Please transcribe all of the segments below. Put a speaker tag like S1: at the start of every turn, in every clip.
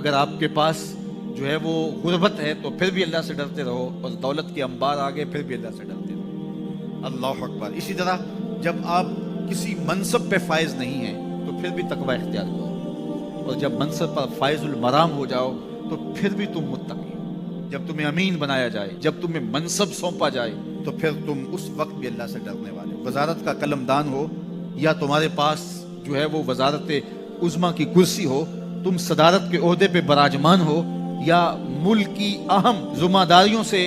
S1: اگر آپ کے پاس جو ہے وہ غربت ہے تو پھر بھی اللہ سے ڈرتے رہو، اور دولت کے انبار آگے پھر بھی اللہ سے ڈرتے رہو۔ اللہ اکبر۔ اسی طرح جب آپ کسی منصب پہ فائز نہیں ہیں تو پھر بھی تقوی اختیار کرو، اور جب منصب پر فائز المرام ہو جاؤ تو پھر بھی تم متقی ہو۔ جب تمہیں امین بنایا جائے، جب تمہیں منصب سونپا جائے تو پھر تم اس وقت بھی اللہ سے ڈرنے والے ہو۔ وزارت کا قلم دان ہو یا تمہارے پاس جو ہے وہ وزارت عظمیٰ کی کرسی ہو، تم صدارت کے عہدے پہ براجمان ہو، یا ملک کی اہم ذمہ داریوں سے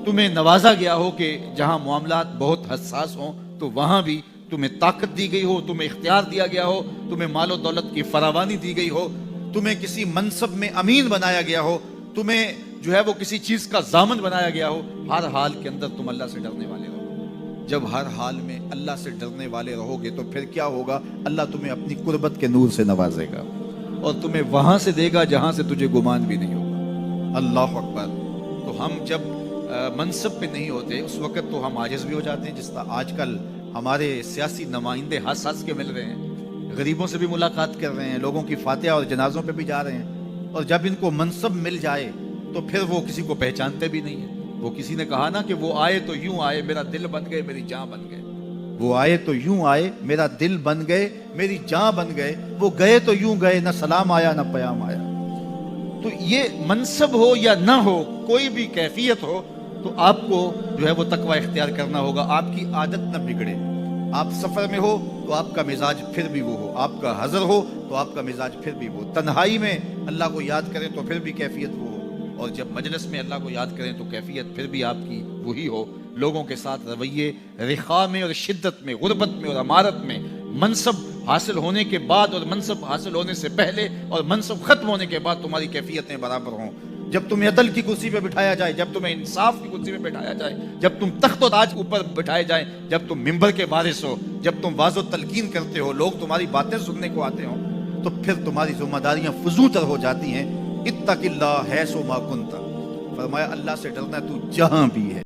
S1: تمہیں نوازا گیا ہو کہ جہاں معاملات بہت حساس ہوں تو وہاں بھی تمہیں طاقت دی گئی ہو، تمہیں اختیار دیا گیا ہو، تمہیں مال و دولت کی فراوانی دی گئی ہو، تمہیں کسی منصب میں امین بنایا گیا ہو، تمہیں جو ہے وہ کسی چیز کا ضامن بنایا گیا ہو، ہر حال کے اندر تم اللہ سے ڈرنے والے ہو۔ جب ہر حال میں اللہ سے ڈرنے والے رہو گے تو پھر کیا ہوگا؟ اللہ تمہیں اپنی قربت کے نور سے نوازے گا اور تمہیں وہاں سے دے گا جہاں سے تجھے گمان بھی نہیں ہوگا۔ اللہ اکبر۔ تو ہم جب منصب پہ نہیں ہوتے اس وقت تو ہم عاجز بھی ہو جاتے ہیں، جس طرح آج کل ہمارے سیاسی نمائندے ہنس ہنس کے مل رہے ہیں، غریبوں سے بھی ملاقات کر رہے ہیں، لوگوں کی فاتحہ اور جنازوں پہ بھی جا رہے ہیں، اور جب ان کو منصب مل جائے تو پھر وہ کسی کو پہچانتے بھی نہیں ہیں۔ وہ کسی نے کہا نا کہ وہ آئے تو یوں آئے میرا دل بن گئے میری جان بن گئے، وہ آئے تو یوں آئے میرا دل بن گئے میری جان بن گئے، وہ گئے تو یوں گئے نہ سلام آیا نہ پیام آیا۔ تو یہ منصب ہو یا نہ ہو، کوئی بھی کیفیت ہو، تو آپ کو جو ہے وہ تقوی اختیار کرنا ہوگا، آپ کی عادت نہ بگڑے۔ آپ سفر میں ہو تو آپ کا مزاج پھر بھی وہ ہو، آپ کا حضر ہو تو آپ کا مزاج پھر بھی وہ، تنہائی میں اللہ کو یاد کریں تو پھر بھی کیفیت وہ ہو، اور جب مجلس میں اللہ کو یاد کریں تو کیفیت پھر بھی آپ کی وہی ہو۔ لوگوں کے ساتھ رویے رخاء میں اور شدت میں، غربت میں اور امارت میں، منصب حاصل ہونے کے بعد اور منصب حاصل ہونے سے پہلے اور منصب ختم ہونے کے بعد تمہاری کیفیتیں برابر ہوں۔ جب تمہیں عدل کی کرسی پہ بٹھایا جائے، جب تمہیں انصاف کی کرسی پہ بٹھایا جائے، جب تم تخت و تاج اوپر بٹھائے جائیں، جب تم ممبر کے وارث ہو، جب تم واعظ و تلقین کرتے ہو، لوگ تمہاری باتیں سننے کو آتے ہوں، تو پھر تمہاری ذمہ داریاں فضول ہو جاتی ہیں۔ اتق اللہ حیث ما کنت، فرمایا اللہ سے ڈرنا تو جہاں بھی ہے۔